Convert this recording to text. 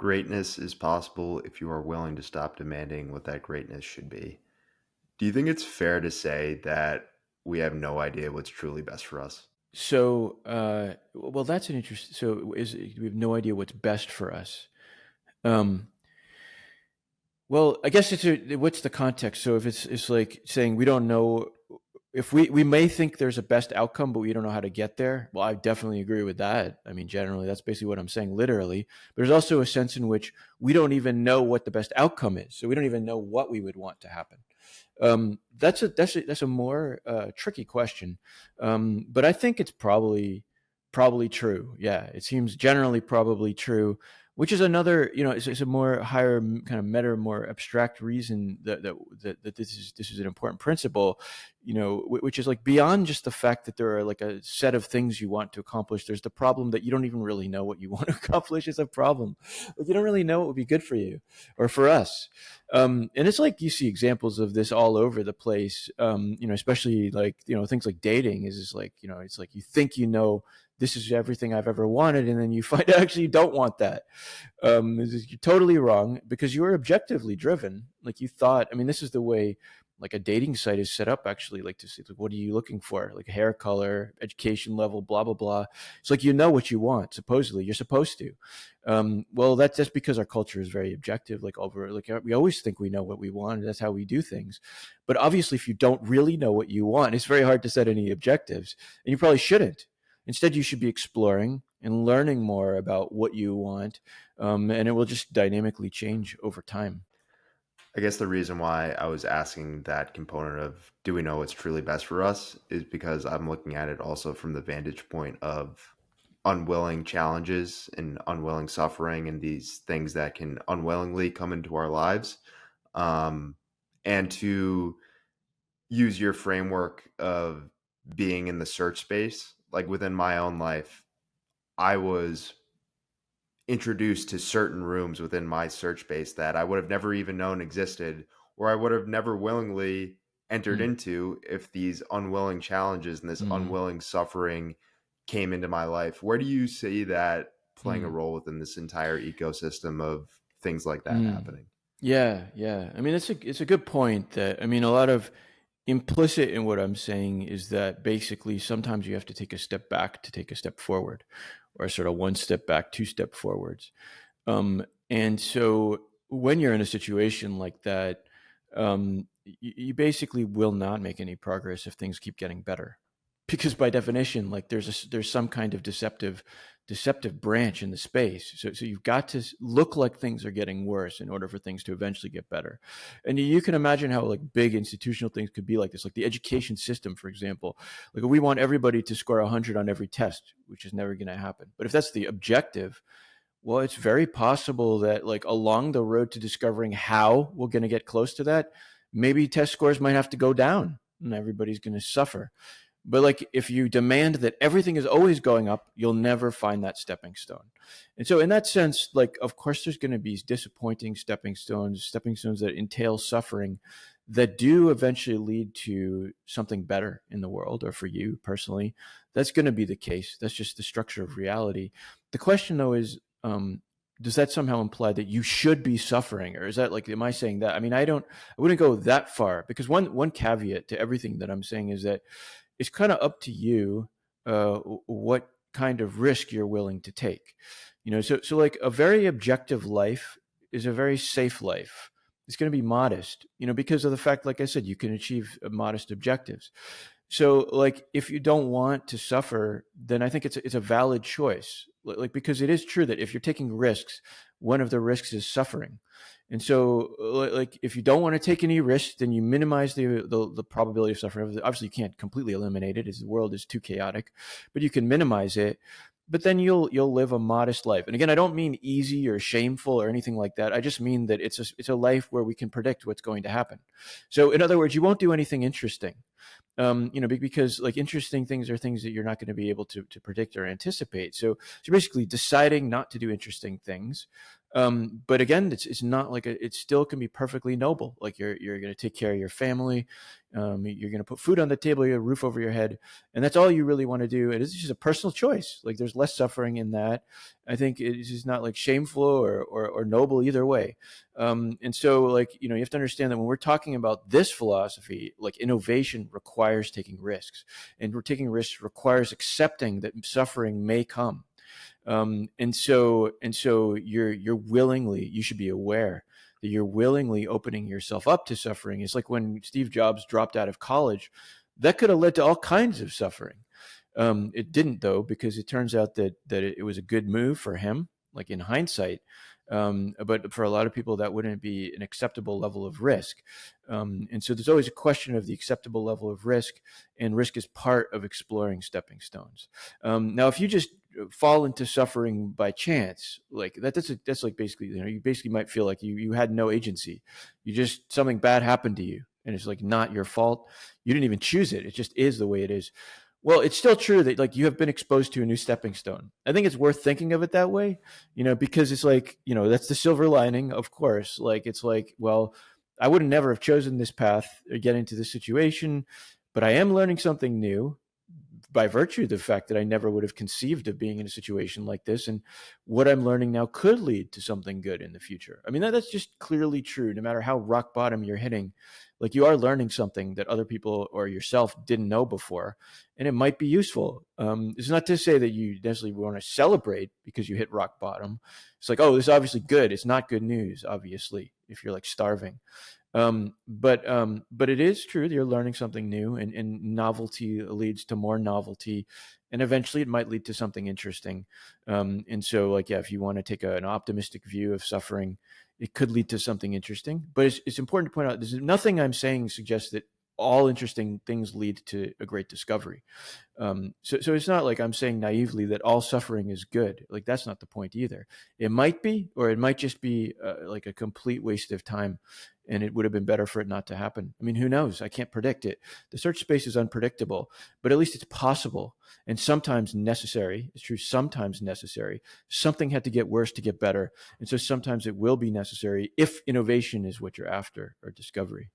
Greatness is possible if you are willing to stop demanding what that greatness should be. Do you think it's fair to say that we have no idea what's truly best for us? Well, that's an interest. We have no idea what's best for us. Um, well, I guess what's the context? So if it's like saying we don't know if we may think there's a best outcome, but we don't know how to get there. Well, I definitely agree with that. I mean, generally, that's basically what I'm saying, literally. But there's also a sense in which we don't even know what the best outcome is, so we don't even know what we would want to happen. That's a more tricky question, but I think it's probably true. Yeah, it seems generally probably true, which is another, it's a more higher kind of meta, more abstract reason that this is an important principle, which is like beyond just the fact that there are like a set of things you want to accomplish. There's the problem that you don't even really know what you want to accomplish is a problem. Like you don't really know what would be good for you or for us. And it's like you see examples of this all over the place. Especially like, things like dating is just like, it's like you think this is everything I've ever wanted, and then you find out actually you don't want that. You're totally wrong because you were objectively driven. Like you thought, I mean, this is the way like a dating site is set up actually, like to see like, what are you looking for? Like hair color, education level, blah, blah, blah. It's like, what you want, supposedly you're supposed to. Well, that's just because our culture is very objective, like we always think we know what we want. And that's how we do things. But obviously, if you don't really know what you want, it's very hard to set any objectives, and you probably shouldn't. Instead, you should be exploring and learning more about what you want, and it will just dynamically change over time. I guess the reason why I was asking that component of do we know what's truly best for us is because I'm looking at it also from the vantage point of unwilling challenges and unwilling suffering and these things that can unwillingly come into our lives. Um, and to use your framework of being in the search space, like within my own life, I was introduced to certain rooms within my search space that I would have never even known existed, or I would have never willingly entered Mm, into if these unwilling challenges and this mm, unwilling suffering came into my life. Where do you see that playing a mm, role within this entire ecosystem of things like that mm. happening? Yeah, yeah. I mean, it's a good point. That I mean, a lot of implicit in what I'm saying is that basically sometimes you have to take a step back to take a step forward, or sort of one step back, two step forwards. And so when you're in a situation like that, you basically will not make any progress if things keep getting better, because by definition, like there's some kind of deceptive branch in the space. So you've got to look like things are getting worse in order for things to eventually get better. And you can imagine how like big institutional things could be like this, like the education system, for example. Like we want everybody to score 100 on every test, which is never going to happen. But if that's the objective, well, it's very possible that like along the road to discovering how we're going to get close to that, maybe test scores might have to go down and everybody's going to suffer. But like if you demand that everything is always going up, you'll never find that stepping stone. And so in that sense, like of course there's going to be disappointing stepping stones that entail suffering that do eventually lead to something better in the world or for you personally. That's going to be the case. That's just the structure of reality. The question though is, does that somehow imply that you should be suffering, or is that like, am I saying that? I mean, I wouldn't go that far, because one caveat to everything that I'm saying is that it's kind of up to you what kind of risk you're willing to take. So like a very objective life is a very safe life. It's going to be modest, because of the fact, like I said, you can achieve modest objectives. So like if you don't want to suffer, then I think it's a valid choice. Like because it is true that if you're taking risks, one of the risks is suffering. And so like if you don't want to take any risks, then you minimize the probability of suffering. Obviously you can't completely eliminate it as the world is too chaotic, but you can minimize it. But then you'll live a modest life. And again, I don't mean easy or shameful or anything like that. I just mean that it's a life where we can predict what's going to happen. So in other words, you won't do anything interesting, because like interesting things are things that you're not going to be able to predict or anticipate. So you're basically deciding not to do interesting things. But again, it's not like it still can be perfectly noble. Like you're going to take care of your family, you're going to put food on the table, you have a roof over your head, and that's all you really want to do. And it's just a personal choice. Like there's less suffering in that. I think it's just not like shameful or noble either way. And so, like, you have to understand that when we're talking about this philosophy, like innovation requires taking risks, and we're taking risks requires accepting that suffering may come. And so you should be aware that you're willingly opening yourself up to suffering. It's like when Steve Jobs dropped out of college, that could have led to all kinds of suffering. It didn't, though, because it turns out that it was a good move for him, like in hindsight. But for a lot of people, that wouldn't be an acceptable level of risk. And so there's always a question of the acceptable level of risk, and risk is part of exploring stepping stones. Now, if you just fall into suffering by chance, like that's like basically, you basically might feel like you had no agency. You just, something bad happened to you, and it's like not your fault. You didn't even choose it. It just is the way it is. Well, it's still true that like you have been exposed to a new stepping stone. I think it's worth thinking of it that way, because it's like, that's the silver lining, of course. Like it's like, well, I would never have chosen this path or get into this situation, but I am learning something new by virtue of the fact that I never would have conceived of being in a situation like this. And what I'm learning now could lead to something good in the future. I mean, that's just clearly true. No matter how rock bottom you're hitting, like you are learning something that other people or yourself didn't know before, and it might be useful. It's not to say that you necessarily want to celebrate because you hit rock bottom. It's like, oh, this is obviously good. It's not good news, obviously, if you're like starving. But it is true that you're learning something new, and novelty leads to more novelty, and eventually it might lead to something interesting. And so, like, yeah, if you want to take an optimistic view of suffering, it could lead to something interesting. But it's important to point out, there's nothing I'm saying suggests that all interesting things lead to a great discovery. So it's not like I'm saying naively that all suffering is good. Like that's not the point either. It might be, or it might just be like a complete waste of time, and it would have been better for it not to happen. I mean, who knows? I can't predict it. The search space is unpredictable, but at least it's possible and sometimes necessary. It's true, sometimes necessary. Something had to get worse to get better, and so sometimes it will be necessary if innovation is what you're after, or discovery.